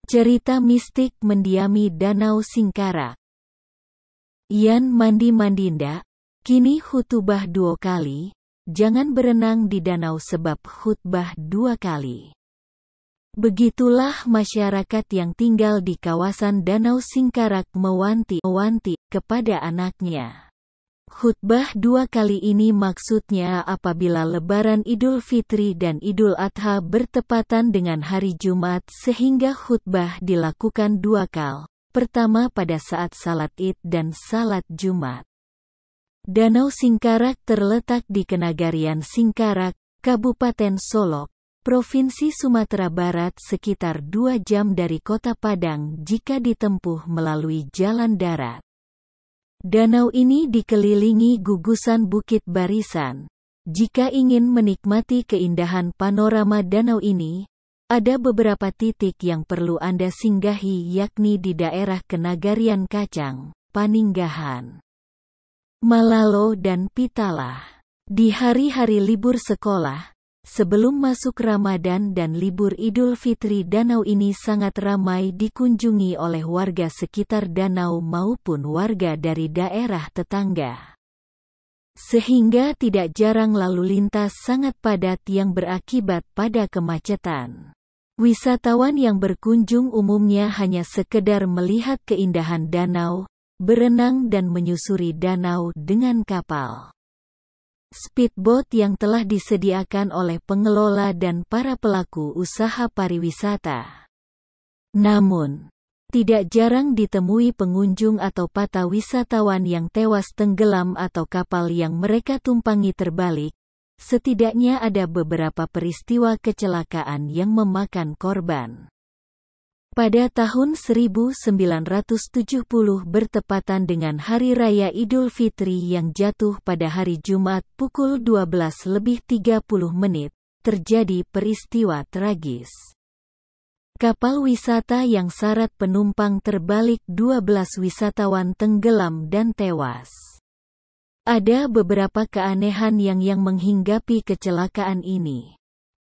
Cerita mistik mendiami Danau Singkarak. Yan mandi-mandi ndak, kini khutbah 2 kali, jangan berenang di danau sebab khutbah 2 kali. Begitulah masyarakat yang tinggal di kawasan Danau Singkarak mewanti-wanti kepada anaknya. Khutbah 2 kali ini maksudnya apabila Lebaran Idul Fitri dan Idul Adha bertepatan dengan hari Jumat sehingga khutbah dilakukan 2 kali. Pertama pada saat salat Id dan salat Jumat. Danau Singkarak terletak di Kenagarian Singkarak, Kabupaten Solok, Provinsi Sumatera Barat sekitar 2 jam dari Kota Padang jika ditempuh melalui jalan darat. Danau ini dikelilingi gugusan bukit barisan. Jika ingin menikmati keindahan panorama danau ini, ada beberapa titik yang perlu Anda singgahi yakni di daerah Kenagarian Kacang, Paninggahan, Malalo dan Pitalah. Di hari-hari libur sekolah, sebelum masuk Ramadan dan libur Idul Fitri, danau ini sangat ramai dikunjungi oleh warga sekitar danau maupun warga dari daerah tetangga. Sehingga tidak jarang lalu lintas sangat padat yang berakibat pada kemacetan. Wisatawan yang berkunjung umumnya hanya sekedar melihat keindahan danau, berenang dan menyusuri danau dengan kapal speedboat yang telah disediakan oleh pengelola dan para pelaku usaha pariwisata. Namun, tidak jarang ditemui pengunjung atau para wisatawan yang tewas tenggelam atau kapal yang mereka tumpangi terbalik. Setidaknya ada beberapa peristiwa kecelakaan yang memakan korban. Pada tahun 1970 bertepatan dengan Hari Raya Idul Fitri yang jatuh pada hari Jumat pukul 12:30, terjadi peristiwa tragis. Kapal wisata yang syarat penumpang terbalik, 12 wisatawan tenggelam dan tewas. Ada beberapa keanehan yang menghinggapi kecelakaan ini.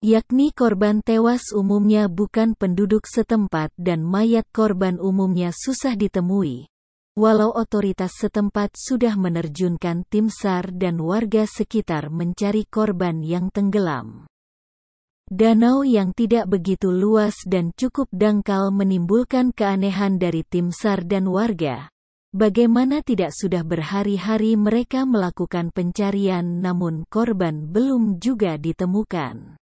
Yakni korban tewas umumnya bukan penduduk setempat dan mayat korban umumnya susah ditemui. Walau otoritas setempat sudah menerjunkan tim SAR dan warga sekitar mencari korban yang tenggelam. Danau yang tidak begitu luas dan cukup dangkal menimbulkan keanehan dari tim SAR dan warga. Bagaimana tidak sudah berhari-hari mereka melakukan pencarian namun korban belum juga ditemukan.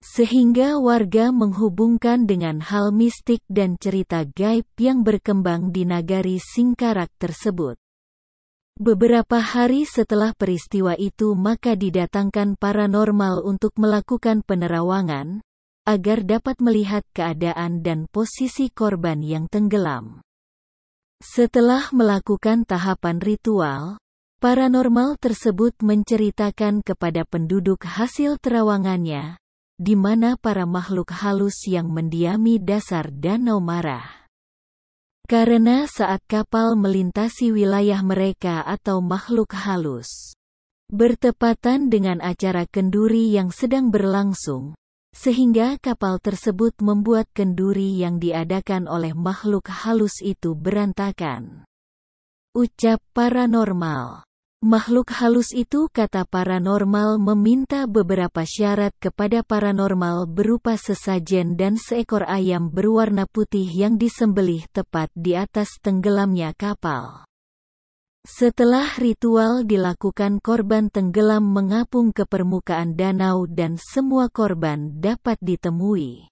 Sehingga warga menghubungkan dengan hal mistik dan cerita gaib yang berkembang di nagari Singkarak tersebut. Beberapa hari setelah peristiwa itu maka didatangkan paranormal untuk melakukan penerawangan, agar dapat melihat keadaan dan posisi korban yang tenggelam. Setelah melakukan tahapan ritual, paranormal tersebut menceritakan kepada penduduk hasil terawangannya, di mana para makhluk halus yang mendiami dasar danau marah. Karena saat kapal melintasi wilayah mereka atau makhluk halus bertepatan dengan acara kenduri yang sedang berlangsung, sehingga kapal tersebut membuat kenduri yang diadakan oleh makhluk halus itu berantakan. Ucap paranormal. Makhluk halus itu, kata paranormal, meminta beberapa syarat kepada paranormal berupa sesajen dan seekor ayam berwarna putih yang disembelih tepat di atas tenggelamnya kapal. Setelah ritual dilakukan, korban tenggelam mengapung ke permukaan danau dan semua korban dapat ditemui.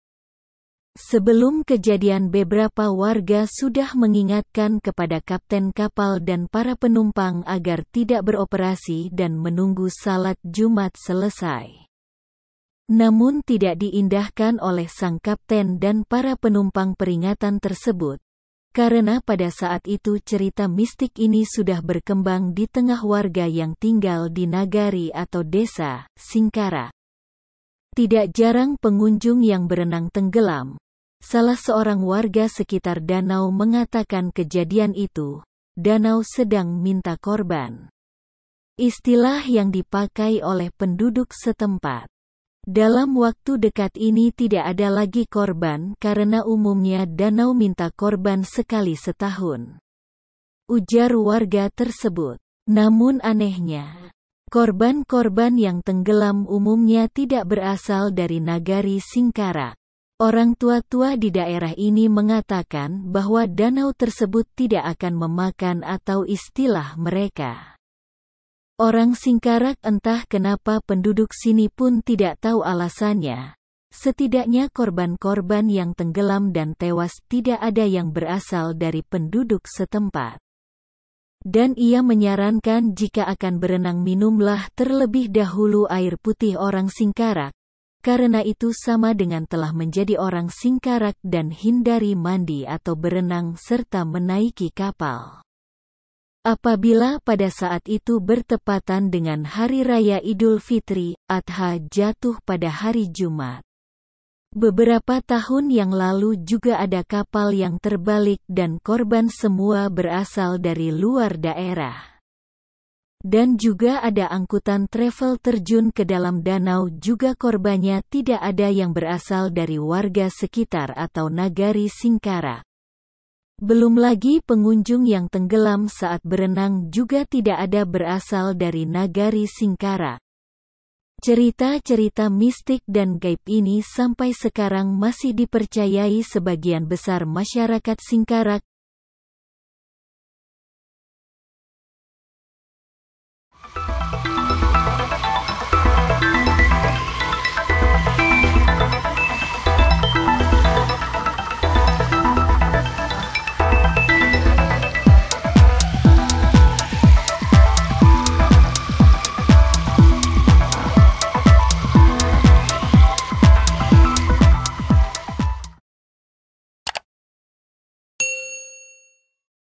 Sebelum kejadian beberapa warga sudah mengingatkan kepada kapten kapal dan para penumpang agar tidak beroperasi dan menunggu salat Jumat selesai. Namun tidak diindahkan oleh sang kapten dan para penumpang peringatan tersebut. Karena pada saat itu cerita mistik ini sudah berkembang di tengah warga yang tinggal di nagari atau desa Singkarak. Tidak jarang pengunjung yang berenang tenggelam. Salah seorang warga sekitar danau mengatakan kejadian itu, danau sedang minta korban. Istilah yang dipakai oleh penduduk setempat. Dalam waktu dekat ini tidak ada lagi korban karena umumnya danau minta korban sekali setahun, ujar warga tersebut. Namun anehnya, korban-korban yang tenggelam umumnya tidak berasal dari Nagari Singkarak. Orang tua-tua di daerah ini mengatakan bahwa danau tersebut tidak akan memakan atau istilah mereka. Orang Singkarak entah kenapa penduduk sini pun tidak tahu alasannya. Setidaknya korban-korban yang tenggelam dan tewas tidak ada yang berasal dari penduduk setempat. Dan ia menyarankan jika akan berenang minumlah terlebih dahulu air putih orang Singkarak. Karena itu sama dengan telah menjadi orang Singkarak dan hindari mandi atau berenang serta menaiki kapal. Apabila pada saat itu bertepatan dengan Hari Raya Idul Fitri, Adha jatuh pada hari Jumat. Beberapa tahun yang lalu juga ada kapal yang terbalik dan korban semua berasal dari luar daerah. Dan juga ada angkutan travel terjun ke dalam danau juga korbannya tidak ada yang berasal dari warga sekitar atau Nagari Singkarak. Belum lagi pengunjung yang tenggelam saat berenang juga tidak ada berasal dari Nagari Singkarak. Cerita-cerita mistik dan gaib ini sampai sekarang masih dipercayai sebagian besar masyarakat Singkarak